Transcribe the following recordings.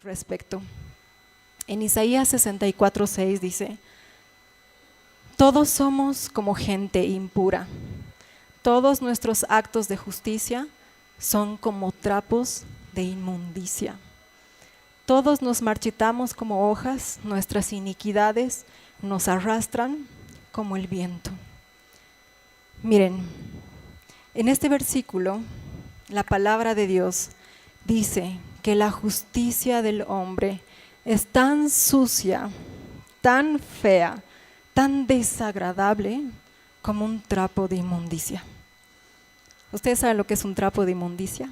respecto. En Isaías 64:6 dice: todos somos como gente impura, todos nuestros actos de justicia son como trapos de inmundicia. Todos nos marchitamos como hojas, nuestras iniquidades nos arrastran como el viento. Miren, en este versículo, la palabra de Dios dice que la justicia del hombre es tan sucia, tan fea, tan desagradable como un trapo de inmundicia. ¿Ustedes saben lo que es un trapo de inmundicia?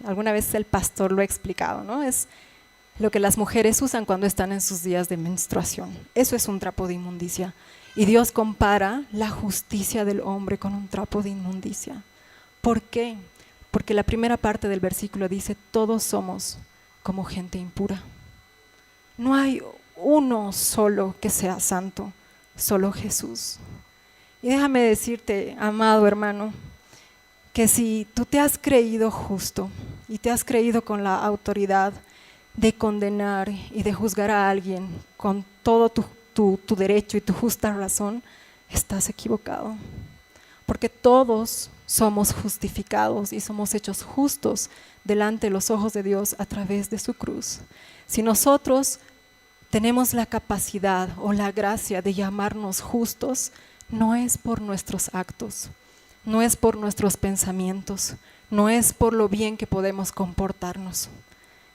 Alguna vez el pastor lo ha explicado, ¿no? Es lo que las mujeres usan cuando están en sus días de menstruación. Eso es un trapo de inmundicia. Y Dios compara la justicia del hombre con un trapo de inmundicia. ¿Por qué? Porque la primera parte del versículo dice: todos somos como gente impura. No hay uno solo que sea santo, solo Jesús. Y déjame decirte, amado hermano, que si tú te has creído justo y te has creído con la autoridad de condenar y de juzgar a alguien con todo tu derecho y tu justa razón, estás equivocado. Porque todos somos justificados y somos hechos justos delante de los ojos de Dios a través de su cruz. Si nosotros tenemos la capacidad o la gracia de llamarnos justos, no es por nuestros actos, no es por nuestros pensamientos, no es por lo bien que podemos comportarnos.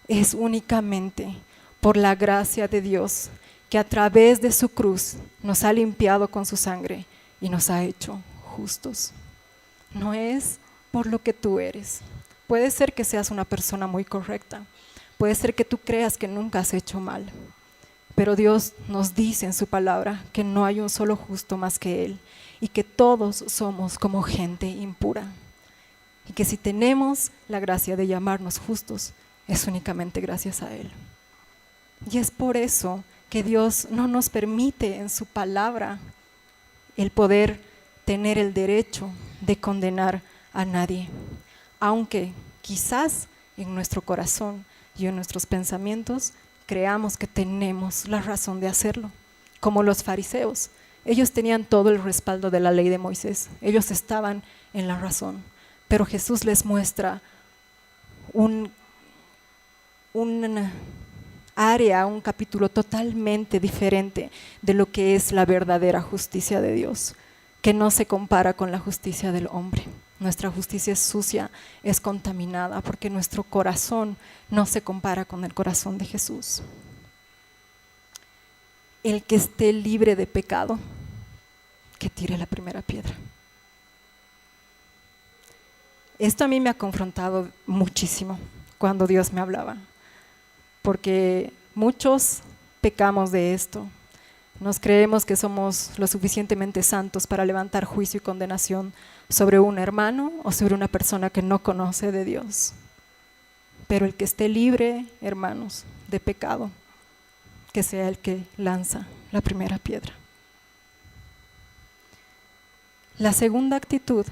Es únicamente por la gracia de Dios, que a través de su cruz nos ha limpiado con su sangre y nos ha hecho justos. No es por lo que tú eres. Puede ser que seas una persona muy correcta, puede ser que tú creas que nunca has hecho mal, pero Dios nos dice en su palabra que no hay un solo justo más que Él, y que todos somos como gente impura, y que si tenemos la gracia de llamarnos justos, es únicamente gracias a Él. Y es por eso que Dios no nos permite en su palabra el poder tener el derecho de condenar a nadie, aunque quizás en nuestro corazón y en nuestros pensamientos creamos que tenemos la razón de hacerlo, como los fariseos. Ellos tenían todo el respaldo de la ley de Moisés, ellos estaban en la razón, pero Jesús les muestra un área, un capítulo totalmente diferente de lo que es la verdadera justicia de Dios, que no se compara con la justicia del hombre. Nuestra justicia es sucia, es contaminada, porque nuestro corazón no se compara con el corazón de Jesús. El que esté libre de pecado, que tire la primera piedra. Esto a mí me ha confrontado muchísimo cuando Dios me hablaba, porque muchos pecamos de esto. Nos creemos que somos lo suficientemente santos para levantar juicio y condenación sobre un hermano o sobre una persona que no conoce de Dios. Pero el que esté libre, hermanos, de pecado, que sea el que lanza la primera piedra. La segunda actitud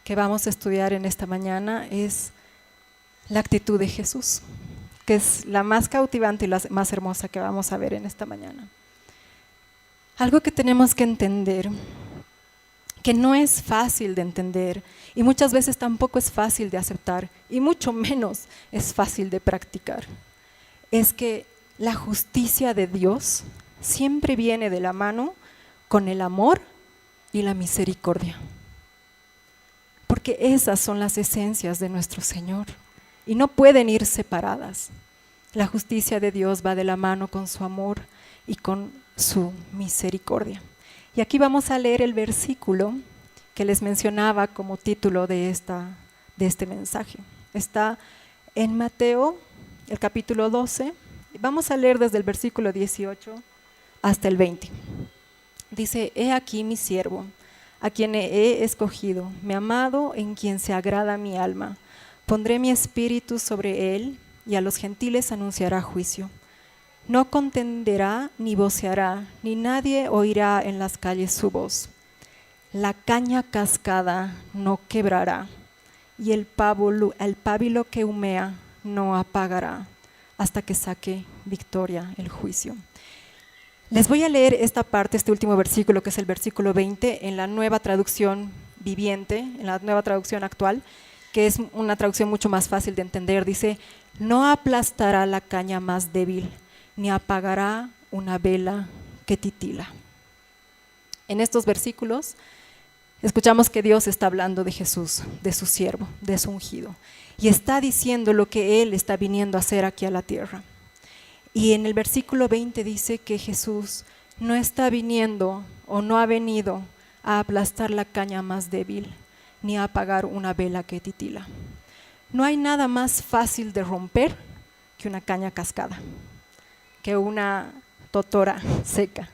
que vamos a estudiar en esta mañana es la actitud de Jesús, que es la más cautivante y la más hermosa que vamos a ver en esta mañana. Algo que tenemos que entender, que no es fácil de entender y muchas veces tampoco es fácil de aceptar y mucho menos es fácil de practicar, es que la justicia de Dios siempre viene de la mano con el amor y la misericordia, porque esas son las esencias de nuestro Señor y no pueden ir separadas. La justicia de Dios va de la mano con su amor y con su misericordia. Y aquí vamos a leer el versículo que les mencionaba como título de este mensaje. Está en Mateo, el capítulo 12. Vamos a leer desde el versículo 18 hasta el 20. Dice: he aquí mi siervo, a quien he escogido, mi amado, en quien se agrada mi alma. Pondré mi espíritu sobre él, y a los gentiles anunciará juicio. No contenderá ni voceará, ni nadie oirá en las calles su voz. La caña cascada no quebrará, y el pábilo que humea no apagará, hasta que saque victoria el juicio. Les voy a leer esta parte, este último versículo, que es el versículo 20, en la Nueva Traducción Viviente, en la Nueva Traducción Actual, que es una traducción mucho más fácil de entender. Dice: no aplastará la caña más débil, ni apagará una vela que titila. En estos versículos escuchamos que Dios está hablando de Jesús, de su siervo, de su ungido, y está diciendo lo que Él está viniendo a hacer aquí a la tierra. Y en el versículo 20 dice que Jesús no está viniendo o no ha venido a aplastar la caña más débil, ni a apagar una vela que titila. No hay nada más fácil de romper que una caña cascada, que una totora seca.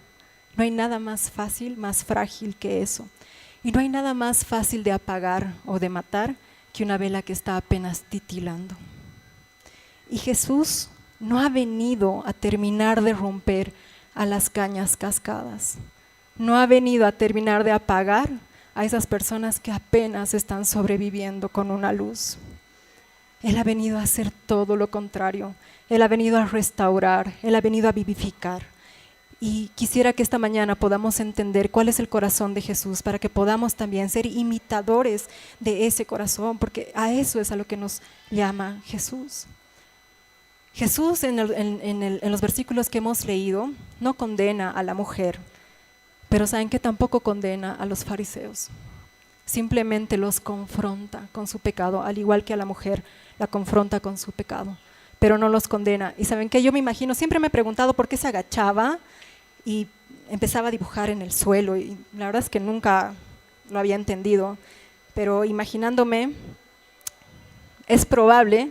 No hay nada más fácil, más frágil que eso. Y no hay nada más fácil de apagar o de matar que una vela que está apenas titilando. Y Jesús no ha venido a terminar de romper a las cañas cascadas. No ha venido a terminar de apagar a esas personas que apenas están sobreviviendo con una luz. Él ha venido a hacer todo lo contrario. Él ha venido a restaurar, Él ha venido a vivificar. Y quisiera que esta mañana podamos entender cuál es el corazón de Jesús, para que podamos también ser imitadores de ese corazón, porque a eso es a lo que nos llama Jesús. Jesús en los versículos que hemos leído no condena a la mujer, pero saben que tampoco condena a los fariseos. Simplemente los confronta con su pecado, al igual que a la mujer la confronta con su pecado, pero no los condena. Y saben que yo me imagino, siempre me he preguntado por qué se agachaba y empezaba a dibujar en el suelo, y la verdad es que nunca lo había entendido, pero imaginándome, es probable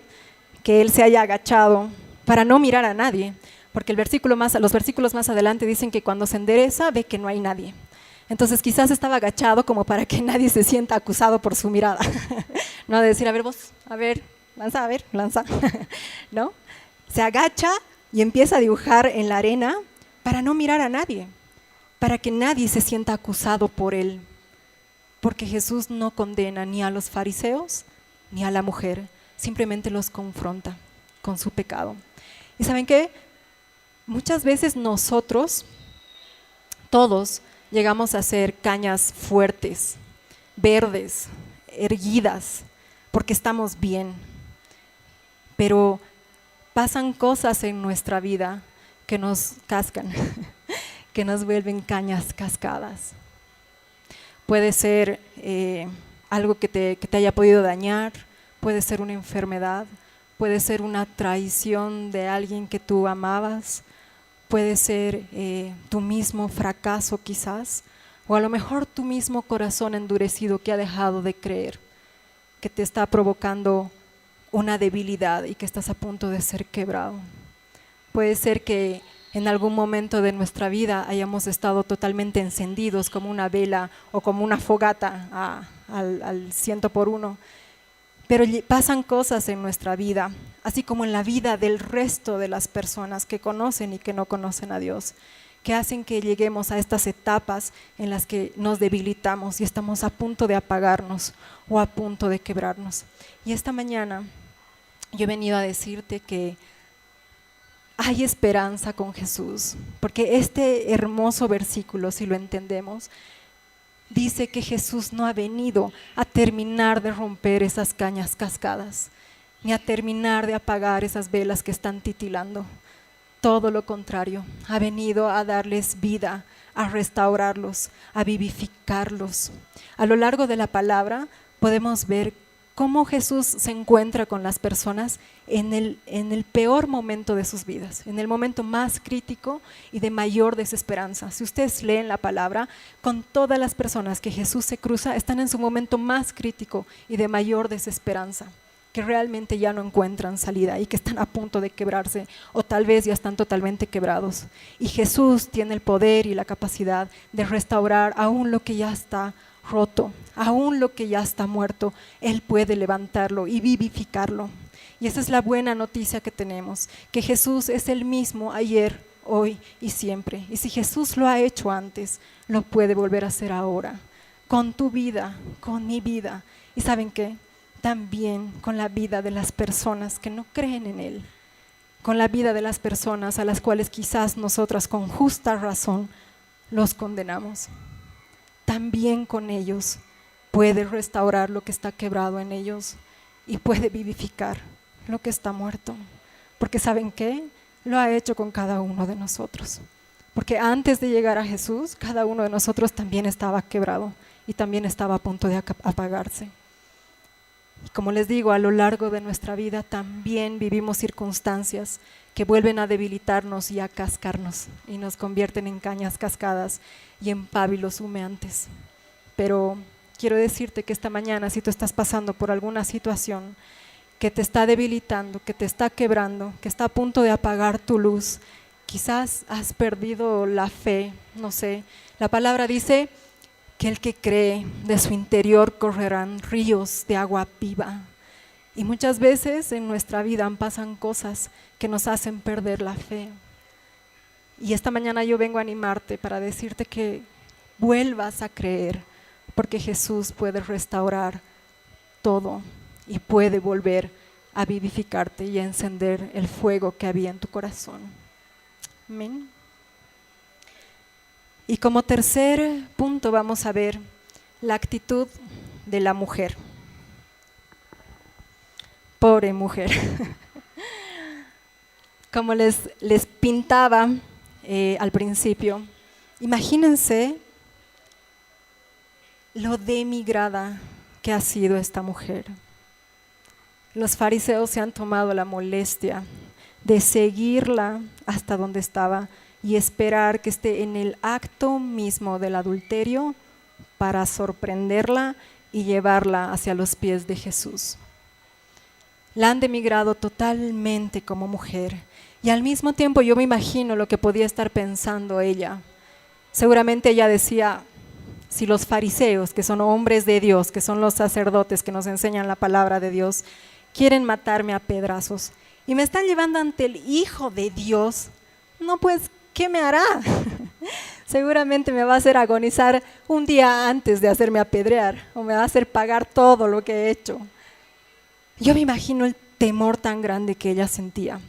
que él se haya agachado para no mirar a nadie, porque los versículos más adelante dicen que cuando se endereza ve que no hay nadie. Entonces quizás estaba agachado como para que nadie se sienta acusado por su mirada. No de decir, a ver vos, a ver, lanza, ¿no? Se agacha y empieza a dibujar en la arena para no mirar a nadie, para que nadie se sienta acusado por él, porque Jesús no condena ni a los fariseos ni a la mujer, simplemente los confronta con su pecado. ¿Y saben qué? Muchas veces nosotros, todos, llegamos a ser cañas fuertes, verdes, erguidas, porque estamos bien. Pero pasan cosas en nuestra vida que nos cascan, que nos vuelven cañas cascadas. Puede ser algo que te haya podido dañar, puede ser una enfermedad, puede ser una traición de alguien que tú amabas, puede ser tu mismo fracaso quizás, o a lo mejor tu mismo corazón endurecido que ha dejado de creer, que te está provocando una debilidad y que estás a punto de ser quebrado. Puede ser que en algún momento de nuestra vida hayamos estado totalmente encendidos como una vela o como una fogata al 100 por 1, pero pasan cosas en nuestra vida, así como en la vida del resto de las personas que conocen y que no conocen a Dios, que hacen que lleguemos a estas etapas en las que nos debilitamos y estamos a punto de apagarnos o a punto de quebrarnos. Y esta mañana yo he venido a decirte que hay esperanza con Jesús, porque este hermoso versículo, si lo entendemos, dice que Jesús no ha venido a terminar de romper esas cañas cascadas, ni a terminar de apagar esas velas que están titilando. Todo lo contrario, ha venido a darles vida, a restaurarlos, a vivificarlos. A lo largo de la palabra podemos ver cómo Jesús se encuentra con las personas en el peor momento de sus vidas, en el momento más crítico y de mayor desesperanza. Si ustedes leen la palabra, con todas las personas que Jesús se cruza, están en su momento más crítico y de mayor desesperanza, que realmente ya no encuentran salida y que están a punto de quebrarse, o tal vez ya están totalmente quebrados. Y Jesús tiene el poder y la capacidad de restaurar aún lo que ya está roto, aún lo que ya está muerto. Él puede levantarlo y vivificarlo. Y esa es la buena noticia que tenemos, que Jesús es el mismo ayer, hoy y siempre. Y si Jesús lo ha hecho antes, lo puede volver a hacer ahora, con tu vida, con mi vida. ¿Y saben qué? También con la vida de las personas que no creen en Él, con la vida de las personas a las cuales quizás nosotras con justa razón los condenamos. También con ellos puede restaurar lo que está quebrado en ellos y puede vivificar lo que está muerto. Porque ¿saben qué? Lo ha hecho con cada uno de nosotros. Porque antes de llegar a Jesús, cada uno de nosotros también estaba quebrado y también estaba a punto de apagarse. Y como les digo, a lo largo de nuestra vida también vivimos circunstancias que vuelven a debilitarnos y a cascarnos y nos convierten en cañas cascadas y en pábilos humeantes. Pero quiero decirte que esta mañana, si tú estás pasando por alguna situación que te está debilitando, que te está quebrando, que está a punto de apagar tu luz, quizás has perdido la fe, no sé. La palabra dice que el que cree, de su interior correrán ríos de agua viva. Y muchas veces en nuestra vida pasan cosas que nos hacen perder la fe. Y esta mañana yo vengo a animarte para decirte que vuelvas a creer, porque Jesús puede restaurar todo y puede volver a vivificarte y a encender el fuego que había en tu corazón. Amén. Y como tercer punto vamos a ver la actitud de la mujer. Pobre mujer. Como les pintaba al principio, imagínense lo denigrada que ha sido esta mujer. Los fariseos se han tomado la molestia de seguirla hasta donde estaba y esperar que esté en el acto mismo del adulterio para sorprenderla y llevarla hacia los pies de Jesús. La han denigrado totalmente como mujer y al mismo tiempo yo me imagino lo que podía estar pensando ella. Seguramente ella decía, si los fariseos, que son hombres de Dios, que son los sacerdotes que nos enseñan la palabra de Dios, quieren matarme a pedrazos y me están llevando ante el Hijo de Dios, no, pues, ¿qué me hará? Seguramente me va a hacer agonizar un día antes de hacerme apedrear o me va a hacer pagar todo lo que he hecho. Yo me imagino el temor tan grande que ella sentía.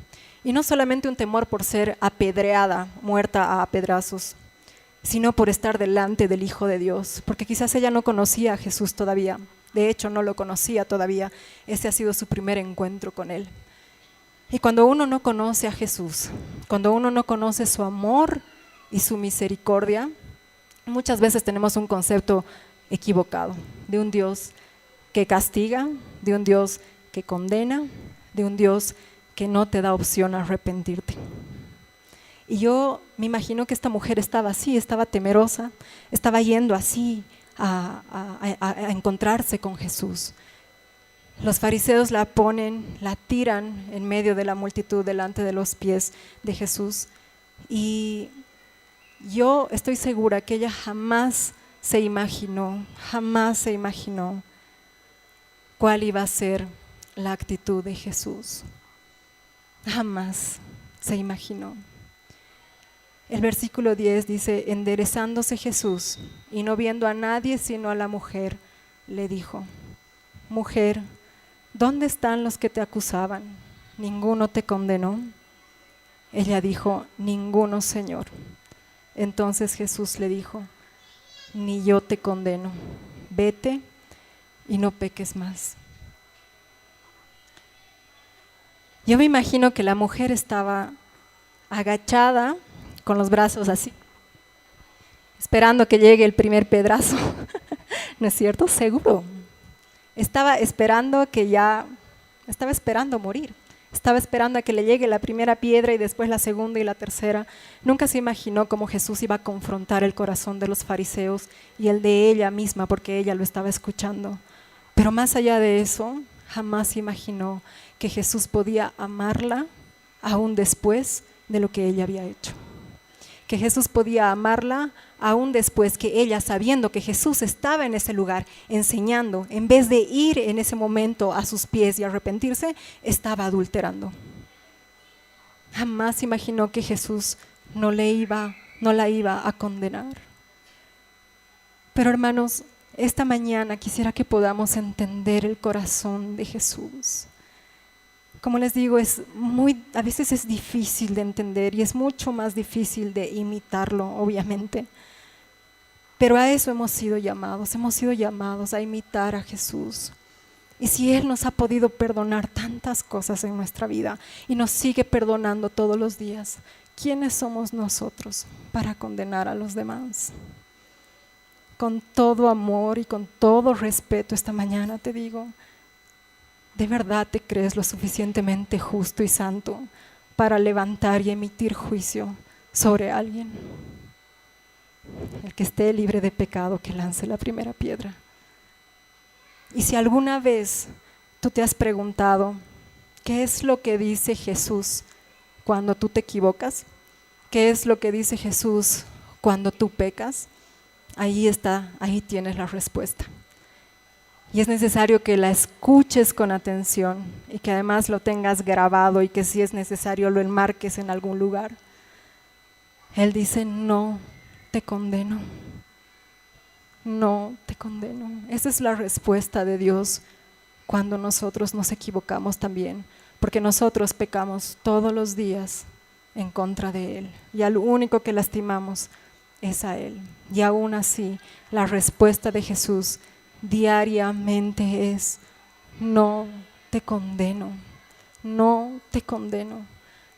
Y no solamente un temor por ser apedreada, muerta a pedazos, sino por estar delante del Hijo de Dios, porque quizás ella no conocía a Jesús todavía. De hecho, no lo conocía todavía. Ese ha sido su primer encuentro con Él. Y cuando uno no conoce a Jesús, cuando uno no conoce su amor y su misericordia, muchas veces tenemos un concepto equivocado de un Dios que castiga, de un Dios que condena, de un Dios que no te da opción a arrepentirte. Y yo me imagino que esta mujer estaba así, estaba temerosa, estaba yendo así a encontrarse con Jesús. Los fariseos la ponen, la tiran en medio de la multitud delante de los pies de Jesús y yo estoy segura que ella jamás se imaginó cuál iba a ser la actitud de Jesús. Jamás se imaginó. El versículo 10 dice, enderezándose Jesús y no viendo a nadie sino a la mujer, le dijo, mujer, ¿dónde están los que te acusaban? ¿Ninguno te condenó? Ella dijo, ninguno, Señor. Entonces Jesús le dijo, ni yo te condeno, vete y no peques más. Yo me imagino que la mujer estaba agachada, con los brazos así, esperando que llegue el primer pedazo. ¿No es cierto? Seguro. Estaba esperando morir. Estaba esperando a que le llegue la primera piedra y después la segunda y la tercera. Nunca se imaginó cómo Jesús iba a confrontar el corazón de los fariseos y el de ella misma, porque ella lo estaba escuchando. Pero más allá de eso, jamás se imaginó que Jesús podía amarla aún después de lo que ella había hecho. Que Jesús podía amarla aún después que ella, sabiendo que Jesús estaba en ese lugar enseñando, en vez de ir en ese momento a sus pies y arrepentirse, estaba adulterando. Jamás imaginó que Jesús no la iba a condenar. Pero hermanos, esta mañana quisiera que podamos entender el corazón de Jesús. como les digo, a veces es difícil de entender y es mucho más difícil de imitarlo, obviamente. Pero a eso hemos sido llamados a imitar a Jesús. Y si Él nos ha podido perdonar tantas cosas en nuestra vida y nos sigue perdonando todos los días, ¿quiénes somos nosotros para condenar a los demás? Con todo amor y con todo respeto esta mañana te digo, ¿de verdad te crees lo suficientemente justo y santo para levantar y emitir juicio sobre alguien? El que esté libre de pecado, que lance la primera piedra. Y si alguna vez tú te has preguntado, ¿qué es lo que dice Jesús cuando tú te equivocas? ¿Qué es lo que dice Jesús cuando tú pecas? Ahí está, ahí tienes la respuesta. Y es necesario que la escuches con atención y que además lo tengas grabado y que si es necesario lo enmarques en algún lugar. Él dice, no te condeno. No te condeno. Esa es la respuesta de Dios cuando nosotros nos equivocamos también, porque nosotros pecamos todos los días en contra de Él y al único que lastimamos es a Él. Y aún así, la respuesta de Jesús diariamente es, no te condeno, no te condeno.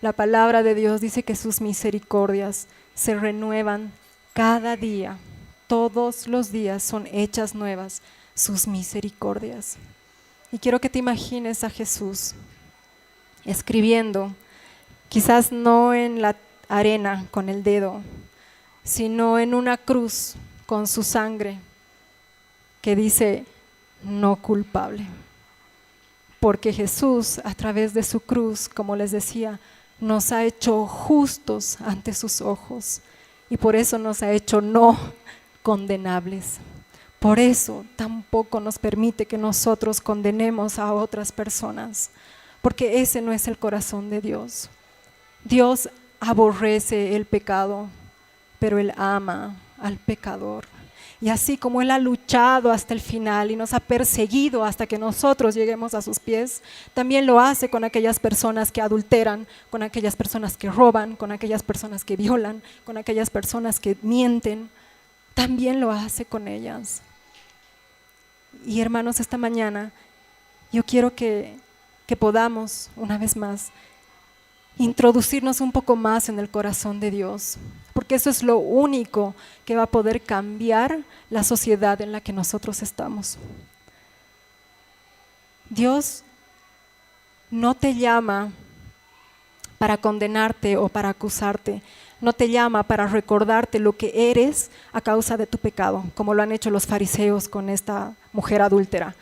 La palabra de Dios dice que sus misericordias se renuevan cada día. Todos los días son hechas nuevas sus misericordias. Y quiero que te imagines a Jesús escribiendo, quizás no en la arena con el dedo, sino en una cruz con su sangre que dice no culpable. Porque Jesús, a través de su cruz, como les decía, nos ha hecho justos ante sus ojos y por eso nos ha hecho no condenables. Por eso tampoco nos permite que nosotros condenemos a otras personas, porque ese no es el corazón de Dios. Dios aborrece el pecado, pero Él ama al pecador. Y así como Él ha luchado hasta el final y nos ha perseguido hasta que nosotros lleguemos a sus pies, también lo hace con aquellas personas que adulteran, con aquellas personas que roban, con aquellas personas que violan, con aquellas personas que mienten. También lo hace con ellas. Y hermanos, esta mañana yo quiero que podamos, una vez más, introducirnos un poco más en el corazón de Dios, porque eso es lo único que va a poder cambiar la sociedad en la que nosotros estamos. Dios no te llama para condenarte o para acusarte, no te llama para recordarte lo que eres a causa de tu pecado, como lo han hecho los fariseos con esta mujer adúltera.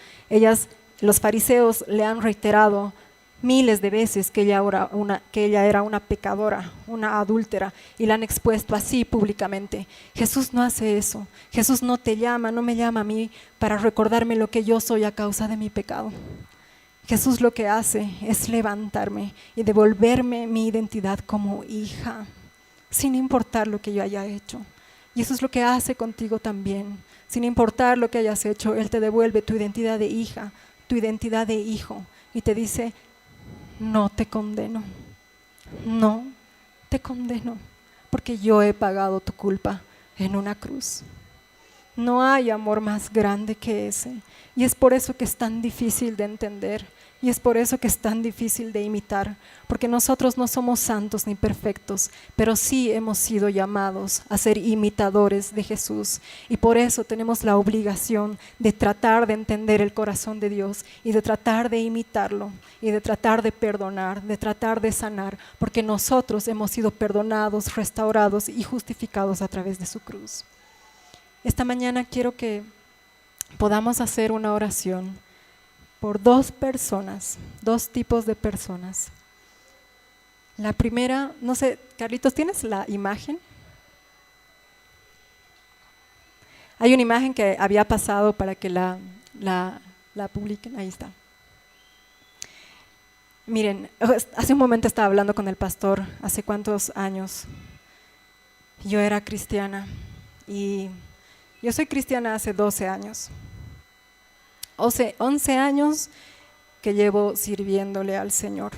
Los fariseos le han reiterado miles de veces que ella era una pecadora, una adúltera, y la han expuesto así públicamente. Jesús no hace eso. Jesús no te llama, no me llama a mí para recordarme lo que yo soy a causa de mi pecado. Jesús lo que hace es levantarme y devolverme mi identidad como hija, sin importar lo que yo haya hecho. Y eso es lo que hace contigo también. Sin importar lo que hayas hecho, Él te devuelve tu identidad de hija, tu identidad de hijo, y te dice, no te condeno, no te condeno, porque yo he pagado tu culpa en una cruz. No hay amor más grande que ese, y es por eso que es tan difícil de entender, y es por eso que es tan difícil de imitar, porque nosotros no somos santos ni perfectos, pero sí hemos sido llamados a ser imitadores de Jesús, y por eso tenemos la obligación de tratar de entender el corazón de Dios, y de tratar de imitarlo, y de tratar de perdonar, de tratar de sanar, porque nosotros hemos sido perdonados, restaurados y justificados a través de su cruz. Esta mañana quiero que podamos hacer una oración por dos personas, dos tipos de personas. La primera, no sé, Carlitos, ¿tienes la imagen? Hay una imagen que había pasado para que la publiquen, ahí está. Miren, hace un momento estaba hablando con el pastor, hace cuántos años. Yo era cristiana y yo soy cristiana hace 12 años. 11 años que llevo sirviéndole al Señor.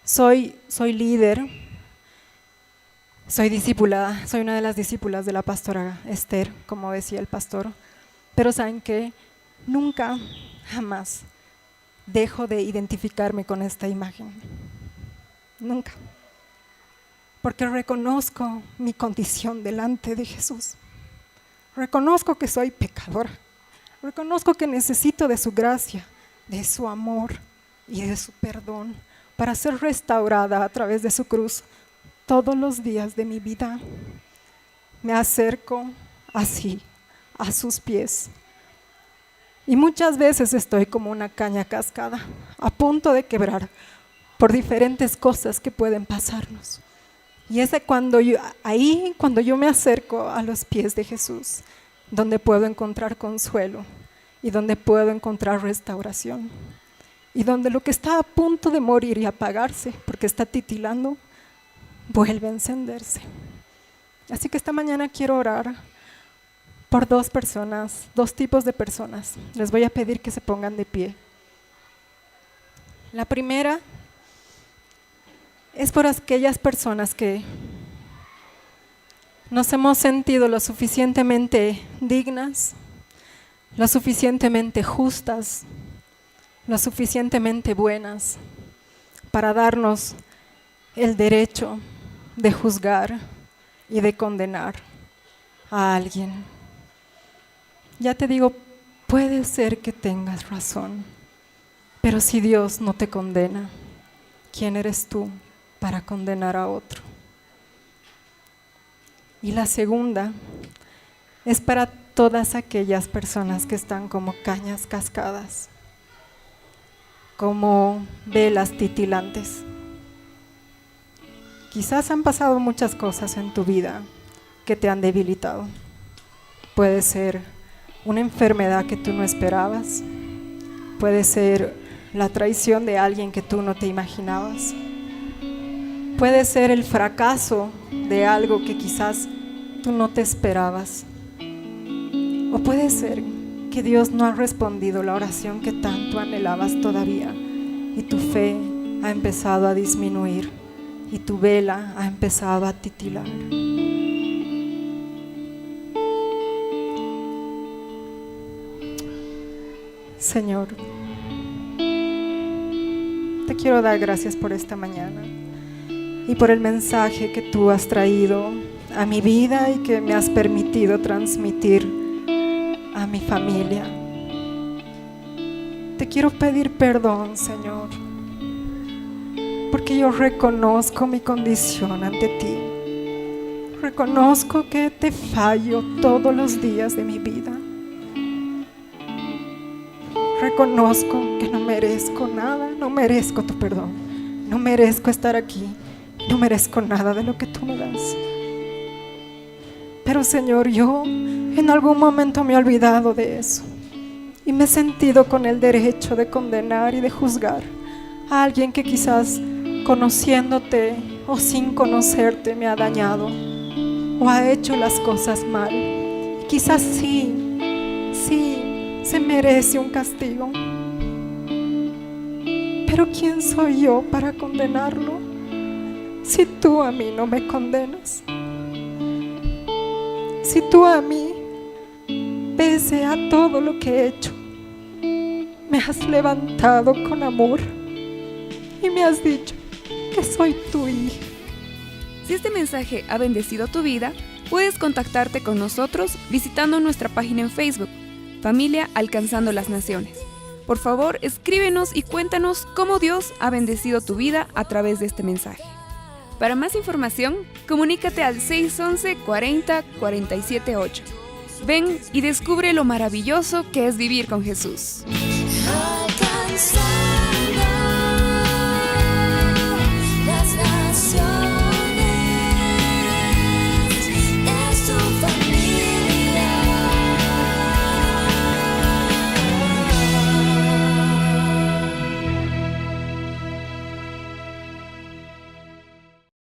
Soy líder, soy discípula, soy una de las discípulas de la pastora Esther, como decía el pastor, pero ¿saben qué? Nunca, jamás dejo de identificarme con esta imagen, nunca, porque reconozco mi condición delante de Jesús, reconozco que soy pecadora, reconozco que necesito de su gracia, de su amor y de su perdón para ser restaurada a través de su cruz. Todos los días de mi vida me acerco así a sus pies. Y muchas veces estoy como una caña cascada, a punto de quebrar por diferentes cosas que pueden pasarnos. Y es cuando yo me acerco a los pies de Jesús, donde puedo encontrar consuelo y donde puedo encontrar restauración. Y donde lo que está a punto de morir y apagarse, porque está titilando, vuelve a encenderse. Así que esta mañana quiero orar por dos tipos de personas. Les voy a pedir que se pongan de pie. La primera es por aquellas personas que nos hemos sentido lo suficientemente dignas, lo suficientemente justas, lo suficientemente buenas para darnos el derecho de juzgar y de condenar a alguien. Ya te digo, puede ser que tengas razón, pero si Dios no te condena, ¿quién eres tú para condenar a otro? Y la segunda es para todas aquellas personas que están como cañas cascadas, como velas titilantes. Quizás han pasado muchas cosas en tu vida que te han debilitado. Puede ser una enfermedad que tú no esperabas, puede ser la traición de alguien que tú no te imaginabas, puede ser el fracaso de algo que quizás tú no te esperabas, o puede ser que Dios no ha respondido la oración que tanto anhelabas todavía y tu fe ha empezado a disminuir y tu vela ha empezado a titilar. Señor, te quiero dar gracias por esta mañana y por el mensaje que tú has traído a mi vida y que me has permitido transmitir a mi familia. Te quiero pedir perdón, Señor, porque yo reconozco mi condición ante ti. Reconozco que te fallo todos los días de mi vida. Reconozco que no merezco nada, no merezco tu perdón, no merezco estar aquí, no merezco nada de lo que tú me das. Pero Señor, yo en algún momento me he olvidado de eso y me he sentido con el derecho de condenar y de juzgar a alguien que quizás conociéndote o sin conocerte me ha dañado o ha hecho las cosas mal. Quizás sí se merece un castigo, pero ¿quién soy yo para condenarlo si tú a mí no me condenas? Si tú a mí, pese a todo lo que he hecho, me has levantado con amor y me has dicho que soy tu hija. Si este mensaje ha bendecido tu vida, puedes contactarte con nosotros visitando nuestra página en Facebook, Familia Alcanzando las Naciones. Por favor, escríbenos y cuéntanos cómo Dios ha bendecido tu vida a través de este mensaje. Para más información, comunícate al 611 40 47 8. Ven y descubre lo maravilloso que es vivir con Jesús.